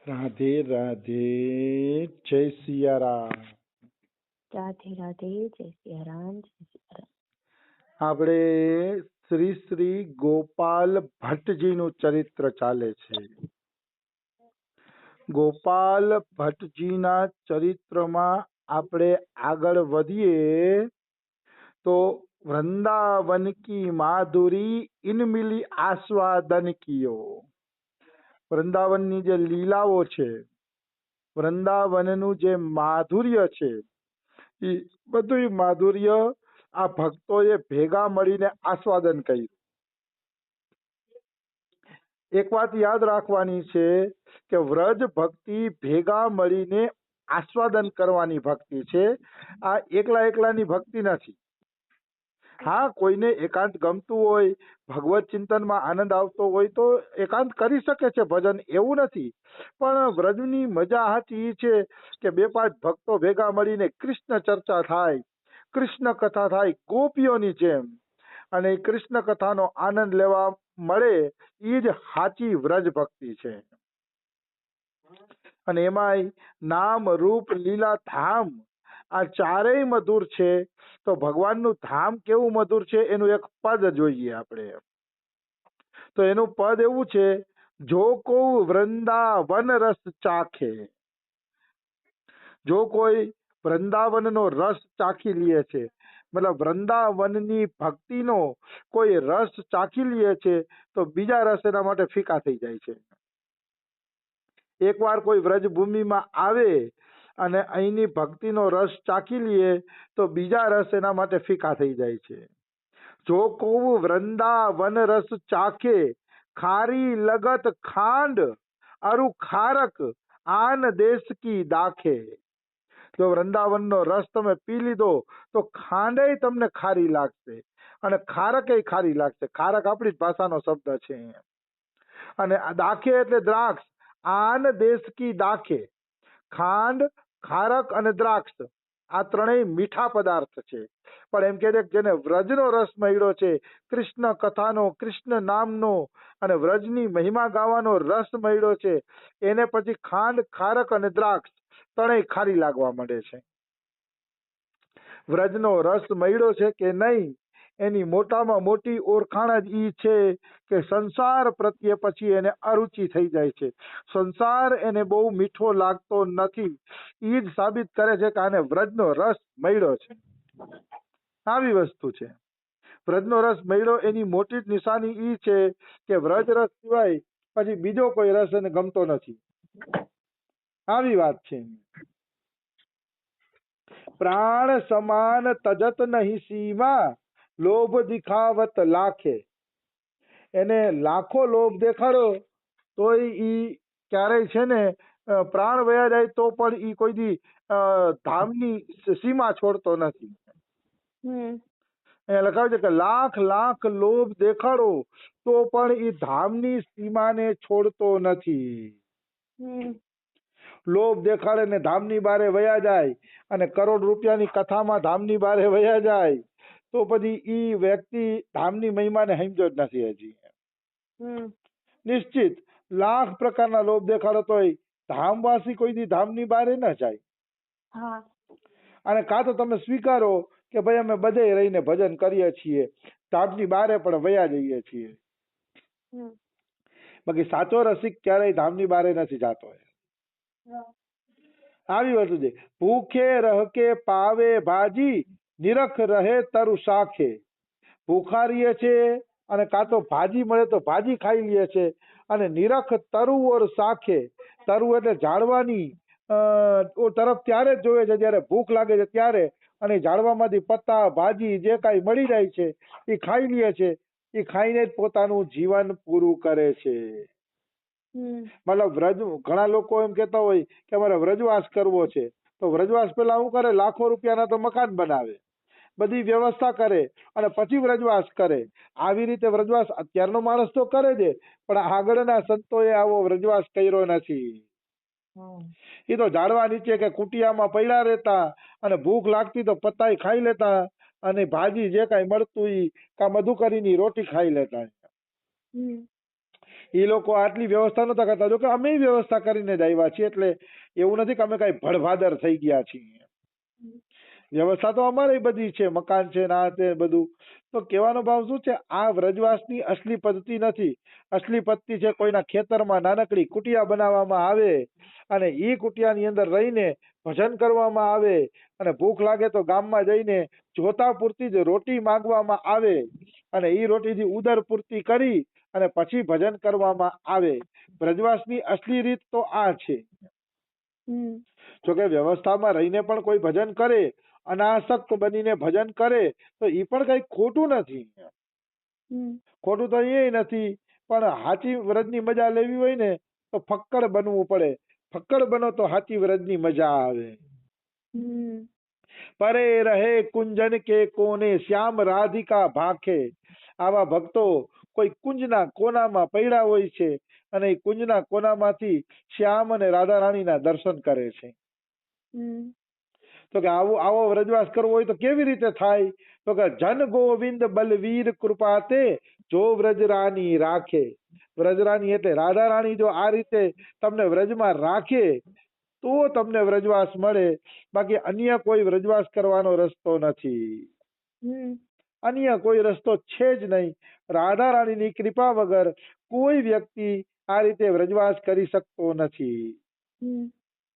રાધે રાધે, જય સિયારામ. રાધે રાધે, જય સિયારામ, જય સિયારામ. આપણે શ્રી શ્રી ગોપાલ ભટ્ટજીનું ચરિત્ર ચાલે છે. ગોપાલ ભટ્ટજીના ચરિત્રમાં આપણે આગળ વધીએ તો વૃંદાવન કી માધુરી ઇન મિલી આસ્વાદન કિયો. વૃંદાવનની જે લીલાઓ છે, વૃંદાવનનું જે માધુર્ય છે, એ બધું માધુર્ય આ ભક્તોએ ભેગા મળીને આસ્વાદન કર્યું. એક વાત યાદ રાખવાની છે કે વ્રજ ભક્તિ ભેગા મળીને આસ્વાદન કરવાની ભક્તિ છે. આ એકલા એકલાની ભક્તિ નથી. હા, કોઈને એકાંત ગમતું હોય, ભગવત ચિંતનમાં આનંદ આવતો હોય તો એકાંત કરી શકે છે ભજન, એવું નથી. પણ વ્રજની મજા હાથી એ છે કે બે પાંચ ભક્તો ભેગા મળીને કૃષ્ણ ચર્ચા થાય, કૃષ્ણ કથા થાય ગોપીઓની જેમ, અને કૃષ્ણ કથાનો આનંદ લેવા મળે, એ જ સાચી વ્રજ ભક્તિ છે. અને એમાંય નામ રૂપ લીલા ધામ આ ચારેય મધુર છે. તો ભગવાનનું ધામ કેવું મધુર છે એનું એક પદ જોઈએ આપણે. તો એનું પદ એવું છે, જો કો વૃંદાવન રસ ચાખે. જો કોઈ વૃંદાવનનો રસ ચાખી લે છે, મતલબ વૃંદાવનની ભક્તિનો કોઈ રસ ચાખી લે છે, તો બીજા રસ એના માટે ફીકા થઈ જાય છે. એકવાર કોઈ વ્રજભૂમિમાં આવે અને અહીંની ભક્તિનો રસ ચાખી લઈએ તો બીજા રસ એના માટે ફીકા થઈ જાય છે. જો કોવ વૃંદાવન રસ ચાખે, ખારી લગત ખાંડ અરુ ખારક આન દેશ કી દાખે. જો વૃંદાવનનો રસ તમે પી લીધો તો ખાંડે તમને ખારી લાગશે અને ખારકે ખારી લાગશે. ખારક આપણી ભાષાનો શબ્દ છે. અને દાખે એટલે દ્રાક્ષ. આન દેશ કી દાખે. ખાંડ, ખારક અને દ્રાક્ષ આ ત્રણેય મીઠા પદાર્થ છે. પણ એમ કે જેને વ્રજનો રસ મળ્યો છે, કૃષ્ણ કથાનો, કૃષ્ણ નામનો અને વ્રજની મહિમા ગાવાનો રસ મળ્યો છે, એને પછી ખાંડ, ખારક અને દ્રાક્ષ ત્રણેય ખારી લાગવા માંડે છે. વ્રજનો રસ મળ્યો છે કે નહીં એની મોટામાં મોટી ઓળખાણ જ ઈ છે કે સંસાર પ્રત્યે પછી એને અરુચિ થઈ જાય છે. સંસાર એને બહુ મીઠો લાગતો નથી. ઈ જ સાબિત કરે છે કે આને વ્રજનો રસ મળ્યો છે. આવી વસ્તુ છે. વ્રજનો રસ મળ્યો એની મોટી જ નિશાની ઈ છે કે વ્રજ રસ સિવાય પછી બીજો કોઈ રસ એને ગમતો નથી. આવી વાત છે. પ્રાણ સમાન તજત નહીં સીમા, લોભ દિખાવત લાખે. એને લાખો લોભ દેખાડો તોય ઈ ક્યારેય છે ને પ્રાણ વયા જાય તો પણ ઈ કોઈ દી ધામની સીમા છોડતો નથી. અહીંયા લખાયું છે કે લાખ લાખ લોભ દેખાડો તો પણ ઈ ધામની સીમાને છોડતો નથી. લોભ દેખાડે ને ધામની બારે વયા જાય અને કરોડ રૂપિયાની કથામાં ધામની બારે વયા જાય તો પછી ઈ વ્યક્તિ ધામની મહિમાને સમજો જ નથી હજી. નિશ્ચિત લાખ પ્રકારના લોભ દેખાડો તોય ધામવાસી કોઈ દી ધામની બારે ન જાય. અને કાં તો તમે સ્વીકારો કે ભાઈ અમે બધે રહીને ભજન કરીએ છીએ, ધામની બારે પણ વયા જઈએ છીએ. બાકી સાચો રસિક ક્યારેય ધામની બારે નથી જાતો. આવી વસ્તુ છે. ભૂખે રહકે પાવે ભાજી, નિરખ રહે તરુ શાખે. ભૂખા રહીએ છે અને કાં તો ભાજી મળે તો ભાજી ખાઈ લે છે, અને નિરખ તરુ ઓર શાખે. તરુ એટલે ઝાડવાની તરફ ત્યારે જ જોવે છે જ્યારે ભૂખ લાગે છે ત્યારે, અને ઝાડવામાંથી પત્તા ભાજી જે કાંઈ મળી જાય છે એ ખાઈ લે છે. એ ખાઈને જ પોતાનું જીવન પૂરું કરે છે. મતલબ વ્રજ, ઘણા લોકો એમ કેતા હોય કે અમારે વ્રજવાસ કરવો છે, તો વ્રજવાસ પેલા શું કરે, લાખો રૂપિયાના તો મકાન બનાવે, બધી વ્યવસ્થા કરે અને પછી વ્રજવાસ કરે. આવી રીતે વ્રજવાસ અત્યારનો માણસ તો કરે છે, પણ આગળના સંતોએ આવો વ્રજવાસ કર્યો નથી. એ તો ઝાડવા નીચે કે કુટિયામાં પડ્યા રહેતા અને ભૂખ લાગતી તો પત્તાય ખાઈ લેતા અને ભાજી જે કાંઈ મળતું ઈ કા મધુકરીની રોટી ખાઈ લેતા. એ લોકો આટલી વ્યવસ્થા નતા કરતા, જો કે અમે વ્યવસ્થા કરીને જ આવ્યા છીએ, એટલે એવું નથી કે અમે કઈ ભડભાદર થઈ ગયા છીએ. વ્યવસ્થા તો અમારે બધી છે, મકાન છે, ના તે બધું. તો કહેવાનો ભાવ શું છે, આ વ્રજવાસની અસલી પદ્ધતિ નથી. અસલી પદ્ધતિ છે કોઈના ખેતરમાં નાનકડી કુટિયા બનાવવામાં આવે અને એ કુટિયાની અંદર રહીને ભજન કરવામાં આવે, અને ભૂખ લાગે તો ગામમાં જઈને જોતા પૂરતી જ રોટી માંગવામાં આવે અને એ રોટીથી ઉદર પૂર્તિ કરી અને પછી ભજન કરવામાં આવે. વ્રજવાસની અસલી રીત તો આ છે. જોકે વ્યવસ્થામાં રહીને પણ કોઈ ભજન કરે, અનાસક્ત બનીને ભજન કરે, તો એ પણ કઈ ખોટું નથી. ખોટું તો એ નથી, પણ હાચી વ્રજની મજા લેવી હોય ને તો ફક્કડ બનવું પડે. ફક્કડ બનો તો હાચી વ્રજની મજા આવે. પરે રહે કુંજન કે કોને શ્યામ રાધિકા ભાખે. આવા ભક્તો કોઈ કુંજના કોનામાં પડ્યા હોય છે અને એ કુંજના કોનામાંથી શ્યામ અને રાધા રાણીના દર્શન કરે છે. તો કે આવો વ્રજવાસ કરવો હોય તો કેવી રીતે થાય? તો કે જન ગોવિંદ બલવીર કૃપાતે જો વ્રજરાની રાખે. વ્રજરાની એટલે રાધા રાણી જો આ રીતે તમને વ્રજમાં રાખે તો તમને વ્રજવાસ મળે, બાકી અન્ય કોઈ વ્રજવાસ કરવાનો રસ્તો નથી. અન્ય કોઈ રસ્તો છે જ નહીં. રાધા રાણીની કૃપા વગર કોઈ વ્યક્તિ આ રીતે વ્રજવાસ કરી શકતો નથી.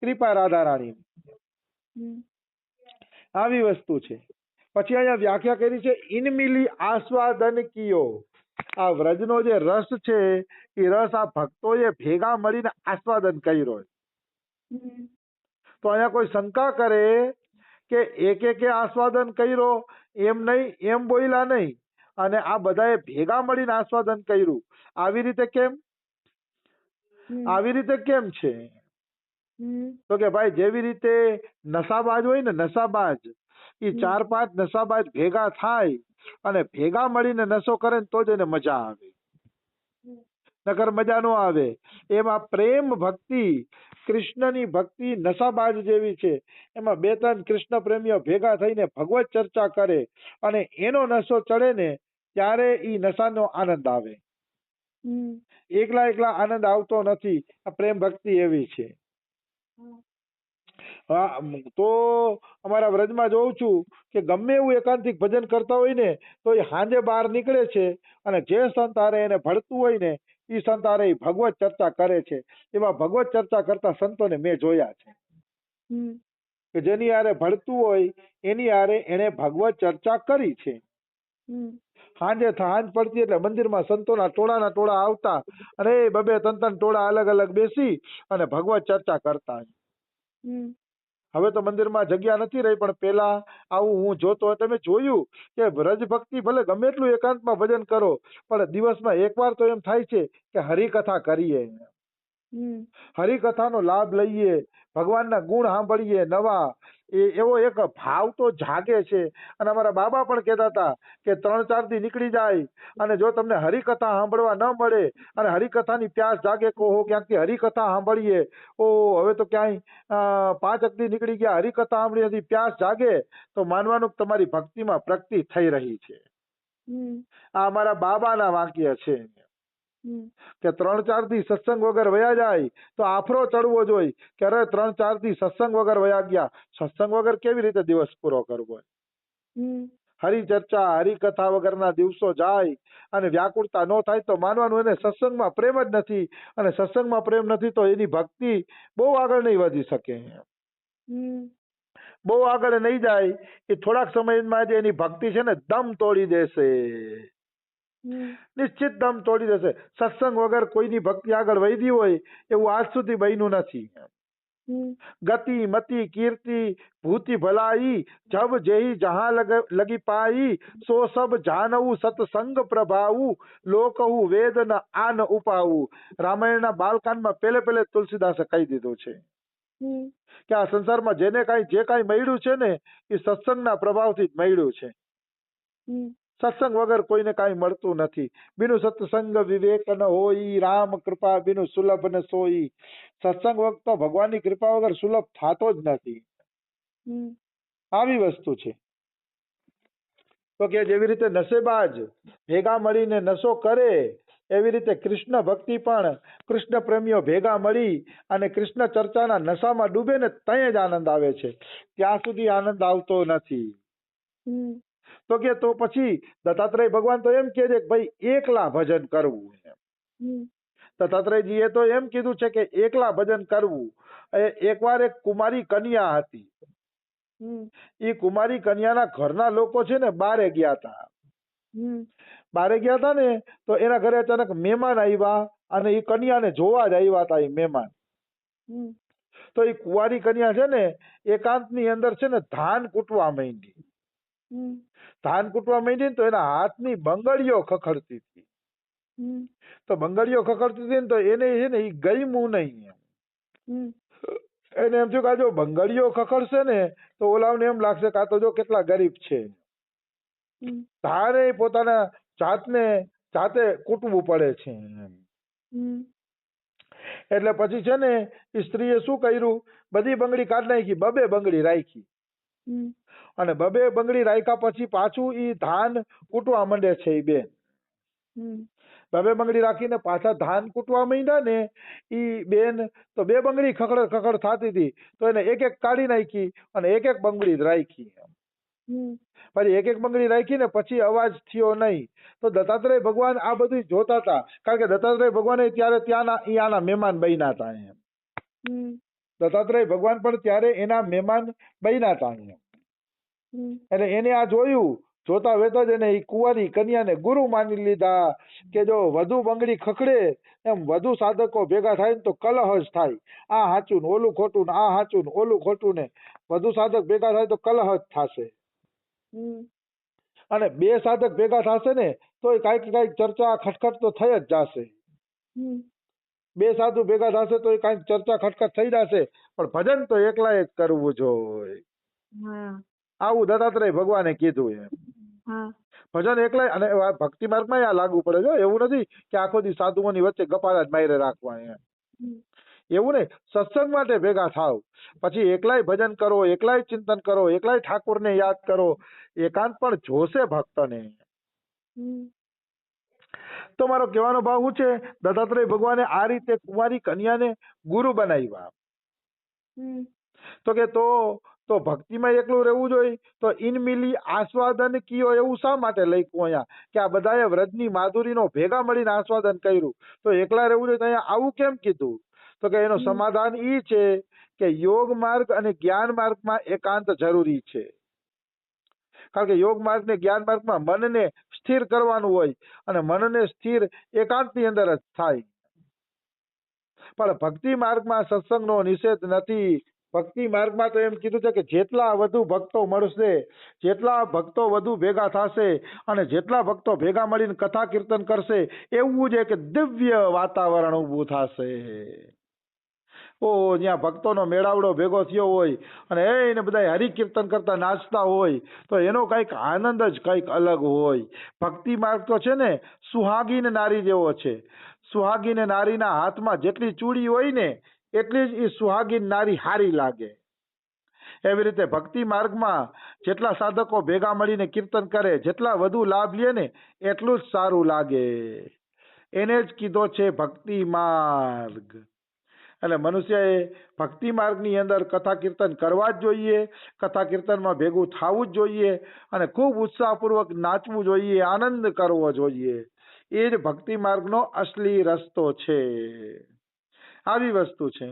કૃપા રાધા રાણી આવી વસ્તુ છે. પછી અહીંયા વ્યાખ્યા કરી છે, ઇનમિલી આસ્વાદન કિયો. આ વ્રજનો જે રસ છે એ રસ આ ભક્તોએ ભેગા મળીને આસ્વાદન કર્યો. તો અહીંયા કોઈ શંકા કરે કે એક આસ્વાદન કર્યો એમ નહીં, એમ બોલ્યા નહીં, અને આ બધાએ ભેગા મળીને આસ્વાદન કર્યું, આવી રીતે કેમ? આવી રીતે કેમ છે? તો કે ભાઈ જેવી રીતે નશાબાજ હોય ને, નશાબાજ એ 4-5 નશાબાજ ભેગા થાય અને ભેગા મળીને નશો કરે ને તો જ એને મજા આવે, નકર મજા નો આવે. એમાં પ્રેમ ભક્તિ, કૃષ્ણની ભક્તિ નશાબાજ જેવી છે. એમાં 2-3 કૃષ્ણ પ્રેમીઓ ભેગા થઈને ભગવત ચર્ચા કરે અને એનો નશો ચડે ને ત્યારે ઈ નશાનો આનંદ આવે. એકલા આનંદ આવતો નથી. આ પ્રેમ ભક્તિ એવી છે. હા, તો અમારા વ્રજમાં જોઉં છું કે ગમે એવું એકાંતિક ભજન કરતા હોય ને તો એ સાંજે બહાર નીકળે છે અને જે સંત હારે એને ભળતું હોય ને એ સંત હારે ભગવત ચર્ચા કરે છે. એવા ભગવત ચર્ચા કરતા સંતોને મેં જોયા છે કે જેની હારે ભળતું હોય એની હારે એને ભગવત ચર્ચા કરી છે. સાંજ પડતી એટલે મંદિરમાં સંતોના ટોળા આવતા અને 2-3 ટોળા અલગ અલગ બેસી અને ભગવત ચર્ચા કરતા. હવે તો મંદિરમાં જગ્યા નથી રહી, પણ પેલા આવું હું જોતો. તમે જોયું કે વ્રજ ભક્તિ ભલે ગમે એટલું એકાંતમાં ભજન કરો, પણ દિવસમાં એકવાર તો એમ થાય છે કે હરિકથા કરીએ, હરિકથાનો લાભ લઈએ, ભગવાનના ગુણ સાંભળીએ નવા. એવો એક ભાવ તો જાગે છે. અને અમારા બાબા પણ કહેતા હતા કે 3-4 દી નીકળી જાય અને જો તમને હરિકથા સાંભળવા ન મળે અને હરિકથાની પ્યાસ જાગે કહો ક્યાંકથી હરિકથા સાંભળીએ, હવે તો ક્યાંય 5 દી નીકળી ગયા, હરિકથા સાંભળી પ્યાસ જાગે તો માનવાનું તમારી ભક્તિમાં પ્રગતિ થઈ રહી છે. આ અમારા બાબાના વાક્ય છે કે 3-4 દી સત્સંગ વગર વયા જાય તો આફરો ચડવો જોઈએ કે અરે 3-4 દી સત્સંગ વગર વયા ગયા. સત્સંગ વગર કેવી રીતે દિવસ પૂરો કરવો? હરિચર્ચા હરિકથા વગરના દિવસો જાય અને વ્યાકુળતા ન થાય તો માનવાનું એને સત્સંગમાં પ્રેમ જ નથી, અને સત્સંગમાં પ્રેમ નથી તો એની ભક્તિ બહુ આગળ નહીં વધી શકે, બહુ આગળ નહીં જાય. એ થોડાક સમયમાં જ એની ભક્તિ છે ને દમ તોડી દેશે, નિશ્ચિત દમ તોડી દેશે. સત્સંગ વગર કોઈની ભક્તિ આગળ વધી હોય એવું આજ સુધી બન્યું નથી. ગતિ મતિ કીર્તિ ભૂતિ ભલાઈ જબ જેહી જહાં લગી પાઈ સો સબ જાનવું સત્સંગ પ્રભાવું લોકહુ વેદ ન આન ઉપાવું. રામાયણના બાલકાંડમાં પહેલે તુલસીદાસે કહી દીધું છે કે આ સંસારમાં જે કાંઈ મળ્યું છે ને એ સત્સંગના પ્રભાવથી જ મળ્યું છે. સત્સંગ વગર કોઈને કાંઈ મળતું નથી. બિનુ સત્સંગ વિવેક ન હોઈ, રામ કૃપા બિનુ સુલભ ન સોઈ. સત્સંગ વખત તો ભગવાનની કૃપા વગર સુલભ થતો જ નથી. આવી વસ્તુ છે. તો કે જેવી રીતે નશેબાજ ભેગા મળીને નશો કરે એવી રીતે કૃષ્ણ ભક્તિ પણ કૃષ્ણ પ્રેમીઓ ભેગા મળી અને કૃષ્ણ ચર્ચાના નશામાં ડૂબે ને ત્યાં જ આનંદ આવે છે, ત્યાં સુધી આનંદ આવતો નથી. હમ તો કે તો પછી દત્તાત્રેય ભગવાન તો એમ કહે છે કે ભાઈ એકલા ભજન કરવું. હમ દત્તાત્રેયજીએ તો એમ કીધું છે કે એકલા ભજન કરવું. એકવાર એક કુમારી કન્યા હતી. હમ એ કુમારી કન્યાના ઘરના લોકો છે ને બારે ગયા હતા. હમ બારે ગયા હતા ને તો એના ઘરે અચાનક મહેમાન આવ્યા અને એ કન્યાને જોવા જ આવ્યા હતા. એ મહેમાન હમ તો એ કુંવારી કન્યા છે ને એકાંતની અંદર છે ને ધાન કૂટવા માંડી. હમ ધાન કૂટવા માંડી ને તો એના હાથની બંગડીઓ ખખડતી હતી. હમ તો બંગડીઓ ખખડતી હતી ને તો એને છે ને એ ગમ્યું નહીં. હમ એને એમ થયું કે આ જો બંગડીઓ ખખડશે ને તો ઓલાઓને એમ લાગશે કે આ તો જો કેટલા ગરીબ છે. હમ તારે પોતાના જાતે કૂટવું પડે છે. હમ એટલે પછી છે ને એ સ્ત્રીએ શું કર્યું, બધી બંગડી કાઢી નાખી, બબે બંગડી રાખી. હમ અને બબે બંગડી રાખ્યા પછી પાછું ઈ ધાન કૂટવા માંડે છે. એ બેન હમ બબે બંગડી રાખીને પાછા ધાન કૂટવા માંડ્યા ને ઈ બેન તો બે બંગડી ખખડ ખખડ થતી હતી તો એને એક એક કાઢી નાખી અને એક એક બંગડી જ રાખી. હમ પછી એક એક બંગડી રાખી ને પછી અવાજ થયો નહીં. તો દત્તાત્રેય ભગવાન આ બધું જોતા હતા, કારણ કે દત્તાત્રેય ભગવાન ત્યારે ત્યાંના મહેમાન બન્યા હતા. હમ દત્તાત્રેય ભગવાન પણ ત્યારે એના મહેમાન બન્યા હતા. એટલે એને આ જોયું, જોતા વેતા જ એને એ કુંવારી કન્યાને ગુરુ માની લીધા કે જો વધુ બંગડી ખખડે એમ વધુ સાધકો ભેગા થાય ને તો કલહ જ થાય. આ હાચું ને ઓલું ખોટું ને આ હાચું ને ઓલું ખોટું ને વધુ સાધક ભેગા થાય તો કલહ જ થશે. અને બે સાધક ભેગા થશે ને તો કાંઈક ચર્ચા ખટખટ તો થઈ જ જશે. બે સાધુ ભેગા થશે તો કાંઈક ચર્ચા ખટખટ થઈ જશે, પણ ભજન તો એકલા જ કરવું જોઈએ. આવું દત્તાત્રેય ભગવાને કીધું. ભજન એકલા, અને ભક્તિ માર્ગમાં આ લાગુ પડે છે. એવું નથી કે આખો દી સાધુઓની વચ્ચે ગપાડા જ મારે રાખવા. એવું નહીં, સત્સંગ માટે ભેગા થાવ, પછી એકલાય ભજન કરો, એકલાય ચિંતન કરો, એકલાય ઠાકોરને યાદ કરો. એકાંત પણ જોશે ભક્તને. તો મારો કહેવાનો ભાવ શું છે, દત્તાત્રેય ભગવાને આ રીતે કુંવારી કન્યાને ગુરુ બનાવ્યા. તો કે તો ભક્તિમાં એકલું રહેવું જોઈએ. તો ઇનમિલી આસ્વાદન કયો એવું શા માટે લખ્યું અહીંયા કે આ બધાએ વ્રજની માધુરીનો ભેગા મળીને આસ્વાદન કર્યું, તો એકલા રહેવું જોઈએ તો અહીંયા આવું કેમ કીધું? તો કે એનું સમાધાન એ છે કે યોગ માર્ગ અને જ્ઞાન માર્ગમાં એકાંત જરૂરી છે. કારણ કે યોગ માર્ગ ને જ્ઞાન માર્ગમાં મનને સ્થિર કરવાનું હોય અને મનને સ્થિર એકાંતની અંદર જ થાય. પણ ભક્તિ માર્ગમાં સત્સંગનો નિષેધ નથી. ભક્તિ માર્ગમાં તો એમ કીધું છે કે જેટલા વધુ ભક્તો મળશે, જેટલા ભક્તો વધુ ભેગા થશે અને જેટલા ભક્તો ભેગા મળીને કથા કીર્તન કરશે, એવું જ એક દિવ્ય વાતાવરણ ઊભું થશે. જ્યાં ભક્તોનો મેળાવડો ભેગો થયો હોય અને એને બધા હરિકીર્તન કરતા નાચતા હોય તો એનો કંઈક આનંદ જ કંઈક અલગ હોય. ભક્તિ માર્ગ તો છે ને સુહાગીન નારી જેવો છે. સુહાગીન નારીના હાથમાં જેટલી ચૂડી હોય ને એટલી જ એ સુહાગીન નારી હારી લાગે. એવી રીતે ભક્તિ માર્ગમાં જેટલા સાધકો ભેગા મળીને કીર્તન કરે, જેટલા વધુ લાભ લે ને એટલું જ સારું લાગે. એને જ કીધો છે ભક્તિ માર્ગ. એટલે મનુષ્યએ ભક્તિ માર્ગની અંદર કથા કીર્તન કરવા જ જોઈએ, કથા કીર્તનમાં ભેગું થવું જ જોઈએ અને ખૂબ ઉત્સાહપૂર્વક નાચવું જોઈએ, આનંદ કરવો જોઈએ. એ જ ભક્તિ માર્ગનો અસલી રસ્તો છે. આવી વસ્તુ છે.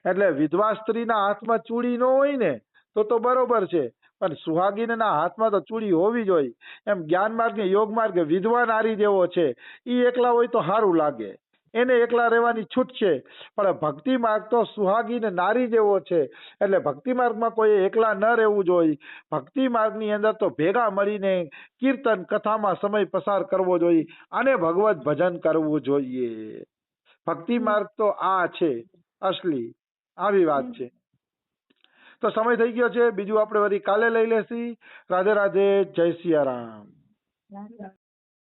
એટલે વિધવા સ્ત્રીના હાથમાં ચૂડી ન હોય ને તો બરોબર છે, પણ સુહાગીનના હાથમાં તો ચૂડી હોવી જોઈએ. એમ જ્ઞાન માર્ગ ને યોગ માર્ગ વિધવા નારી જેવો છે. એ એકલા હોય તો સારું લાગે, એને એકલા રહેવાની છૂટ છે. પણ ભક્તિ માર્ગ તો સુહાગીન નારી જેવો છે. એટલે ભક્તિ માર્ગમાં કોઈ એકલા ન રહેવું જોઈએ. ભક્તિ માર્ગની અંદર તો ભેગા મળીને કીર્તન કથામાં સમય પસાર કરવો જોઈએ અને ભગવત ભજન કરવું જોઈએ. ભક્તિ માર્ગ તો આ છે અસલી. આવી વાત છે. તો સમય થઈ ગયો છે, બીજું આપણે વળી કાલે લઈ લેશી. રાધે રાધે, જય સિયારામ.